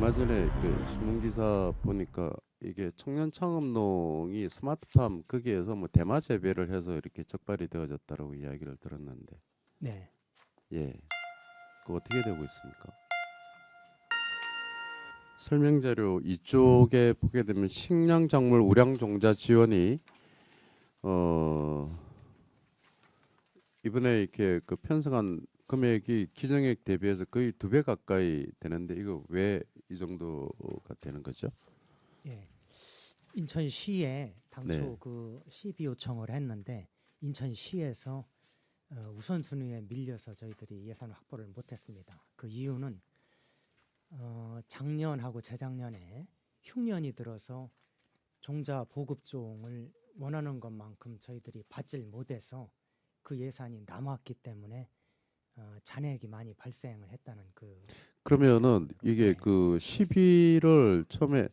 얼마 전에 그 신문 기사 보니까 이게 청년 창업농이 스마트팜 거기에서 뭐 대마 재배를 해서 이렇게 적발이 되어졌다라고 이야기를 들었는데, 네. 예, 그 어떻게 되고 있습니까? 설명 자료 이쪽에 보게 되면 식량 작물 우량 종자 지원이 어 이번에 이렇게 그 편성한 금액이 기정액 대비해서 거의 2배 가까이 되는데 이거 왜 이 정도가 되는 거죠? 예. 인천시에 네. 당초 그 시비 요청을 했는데 인천시에서 우선순위에 밀려서 저희들이 예산 확보를 못했습니다. 그 이유는 작년하고 재작년에 흉년이 들어서 종자 보급종을 원하는 것만큼 저희들이 받질 못해서 그 예산이 남았기 때문에 잔액이 많이 발생을 했다는 그러면은 이게 네. 그 시비를 처음에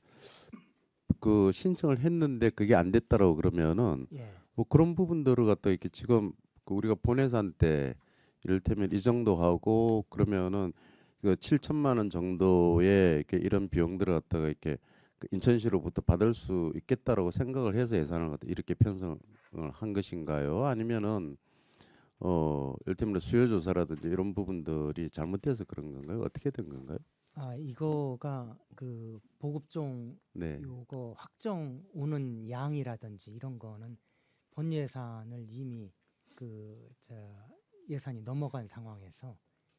그 신청을 했는데 그게 안 됐다라고 그러면은 예. 뭐 그런 부분들을 갖다 이렇게 지금 그 우리가 본예산 때 이를테면 이 정도 하고 그러면은 그 7천만 원 정도의 이렇게 이런 비용들을 갖다가 이렇게 그 인천시로부터 받을 수 있겠다라고 생각을 해서 예산을 갖다 이렇게 편성을 한 것인가요? 아니면은 이를테면 수요 조사라든지 이런 부분들이 잘못돼서 그런 건가요? 어떻게 된 건가요? 이거가 그 보급종 네. 요거 확정 오는 양이라든지 이런 거는 본 예산을 이미 저 예산이 넘어간 상황에서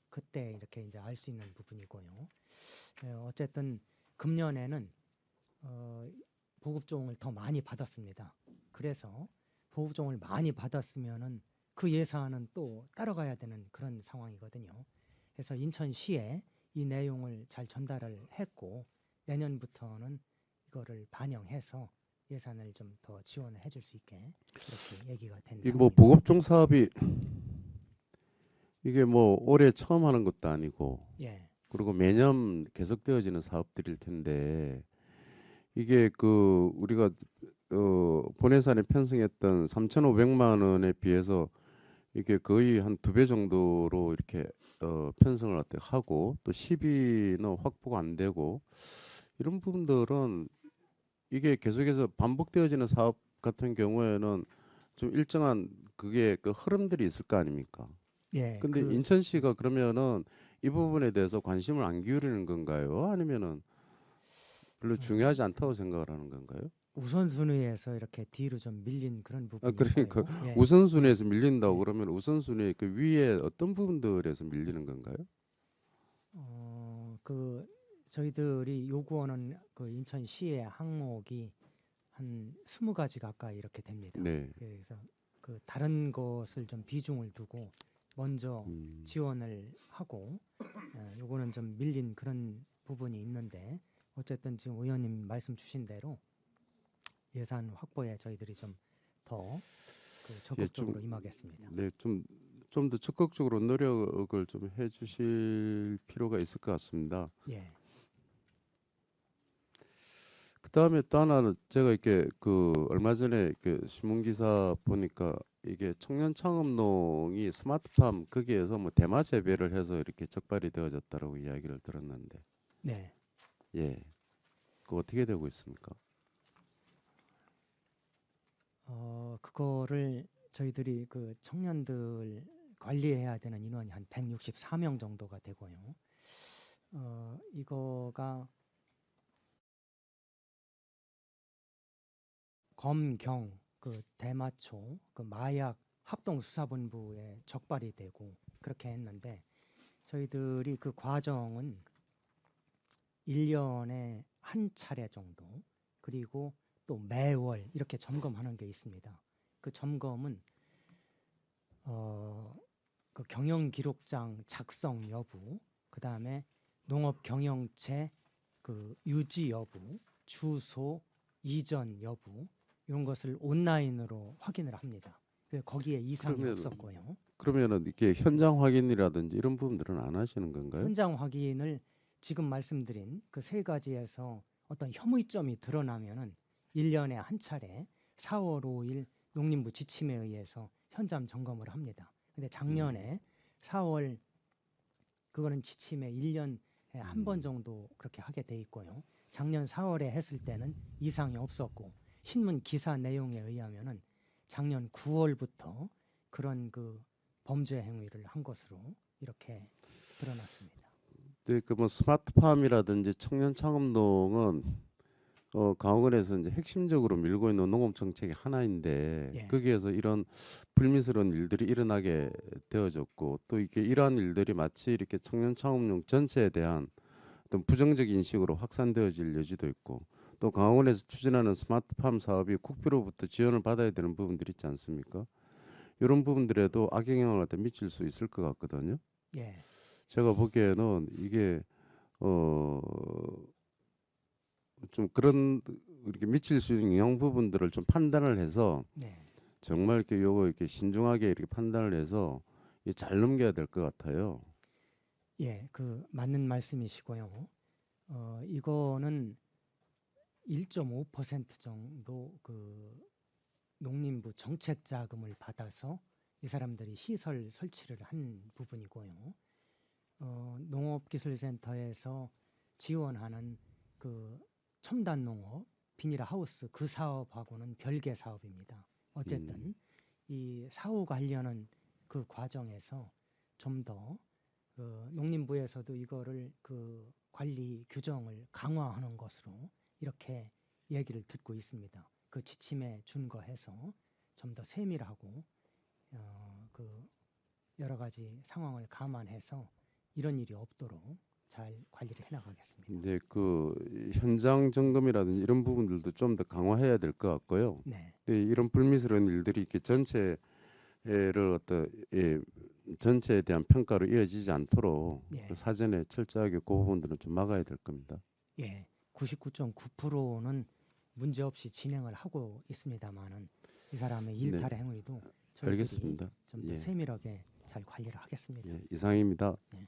그때 이렇게 이제 알 수 있는 부분이고요. 어쨌든 금년에는 보급종을 더 많이 받았습니다. 그래서 보급종을 많이 받았으면은 그 예산은 또 따라가야 되는 그런 상황이거든요. 그래서 인천시에 이 내용을 잘 전달을 했고 내년부터는 이거를 반영해서 예산을 좀 더 지원을 해줄 수 있게 이렇게 얘기가 된 이 뭐 상황입니다. 보급종 사업이 이게 뭐 올해 처음 하는 것도 아니고 예, 그리고 매년 계속되어지는 사업들일 텐데 이게 그 우리가 본예산에 편성했던 3,500만 원에 비해서 이게 거의 한 2배 정도로 이렇게 편성을 어떻게 하고 또 시비는 확보가 안 되고 이런 부분들은 이게 계속해서 반복되어지는 사업 같은 경우에는 좀 일정한 그게 그 흐름들이 있을 거 아닙니까? 예, 근데 인천시가 그러면은 이 부분에 대해서 관심을 안 기울이는 건가요? 아니면은 별로 어, 중요하지 않다고 생각을 하는 건가요? 우선순위에서 이렇게 뒤로 좀 밀린 그런 그러니까 부분일까요? 예, 예, 우선순위에서 밀린다고 예. 그러면 우선순위 그 위에 어떤 부분들에서 밀리는 건가요? 그 저희들이 요구하는 그 인천시의 항목이 한 20가지 가까이 이렇게 됩니다. 네. 그래서 그 다른 것을 좀 비중을 두고 먼저 음. 지원을 하고 요거는 좀 밀린 그런 부분이 있는데 어쨌든 지금 의원님 말씀 주신 대로 예산 확보에 저희들이 좀 더 예, 좀 적극적으로 임하겠습니다. 네, 좀 더 적극적으로 노력을 좀 해주실 필요가 있을 것 같습니다. 예, 그다음에 또 하나는 제가 이렇게 그 얼마 전에 그 신문 기사 보니까 이게 청년 창업농이 스마트팜 거기에서 뭐 대마 재배를 해서 이렇게 적발이 되어졌다라고 이야기를 들었는데, 네. 예, 그 어떻게 되고 있습니까? 그거를 저희들이 그 청년들 관리해야 되는 인원이 한 164명 정도가 되고요. 이거가 검경 그 대마초 그 마약 합동수사본부에 적발이 되고 그렇게 했는데 저희들이 그 과정은 1년에 한 차례 정도 그리고 또 매월 이렇게 점검하는 게 있습니다. 그 점검은 그 경영 기록장 작성 여부, 그 다음에 농업 경영체 그 유지 여부, 주소 이전 여부 이런 것을 온라인으로 확인을 합니다. 그래서 거기에 이상이 그러면 없었고요. 그러면은 이렇게 현장 확인이라든지 이런 부분들은 안 하시는 건가요? 현장 확인을 지금 말씀드린 그 3가지에서 어떤 혐의점이 드러나면은 1년에 한 차례 4월 5일 농림부 지침에 의해서 현장 점검을 합니다. 근데 음, 작년에 4월 그거는 지침에 1년 한 번 정도 그렇게 하게 돼 있고요. 작년 4월에 했을 때는 이상이 없었고 신문 기사 내용에 의하면은 작년 9월부터 그런 그 범죄 행위를 한 것으로 이렇게 드러났습니다. 네, 그 뭐 스마트팜이라든지 청년 창업농은 강원에서 이제 핵심적으로 밀고 있는 농업 정책의 하나인데 예, 거기에서 이런 불미스러운 일들이 일어나게 되어졌고 또 이게 이러한 일들이 마치 이렇게 청년 창업용 전체에 대한 어떤 부정적 인식으로 확산되어질 여지도 있고 또 강원에서 추진하는 스마트팜 사업이 국비로부터 지원을 받아야 되는 부분들이 있지 않습니까? 이런 부분들에도 악영향을 갖다 미칠 수 있을 것 같거든요. 예, 제가 보기에는 이게 어 좀 그런 이렇게 미칠 수 있는 영향 부분들을 좀 판단을 해서 네, 정말 이렇게 요거 이렇게 신중하게 이렇게 판단을 해서 이게 잘 넘겨야 될 것 같아요. 예, 그 맞는 말씀이시고요. 이거는 1.5% 정도 그 농림부 정책 자금을 받아서 이 사람들이 시설 설치를 한 부분이고요. 농업기술센터에서 지원하는 그 첨단 농업, 비닐 하우스 그 사업하고는 별개 사업입니다. 음, 어쨌든 이 사후 관련은 그 과정에서 좀 더 농림부에서도 이거를 그 관리 규정을 강화하는 것으로 이렇게 얘기를 듣고 있습니다. 그 지침에 준거해서 좀 더 세밀하고 그 여러 가지 상황을 감안해서 이런 일이 없도록 잘 관리를 해나가겠습니다. 근데 그 현장 점검이라든지 이런 부분들도 좀 더 강화해야 될 것 같고요. 네, 근데 이런 불미스러운 일들이 이렇게 전체를 어떤 전체에 대한 평가로 이어지지 않도록 그 예, 사전에 철저하게 그 부분들은 좀 막아야 될 겁니다. 예, 99.9%는 문제 없이 진행을 하고 있습니다만은 이 사람의 네, 일탈의 행위도 저희들이 알겠습니다. 좀 더 예, 세밀하게 잘 관리를 하겠습니다. 예, 이상입니다. 예.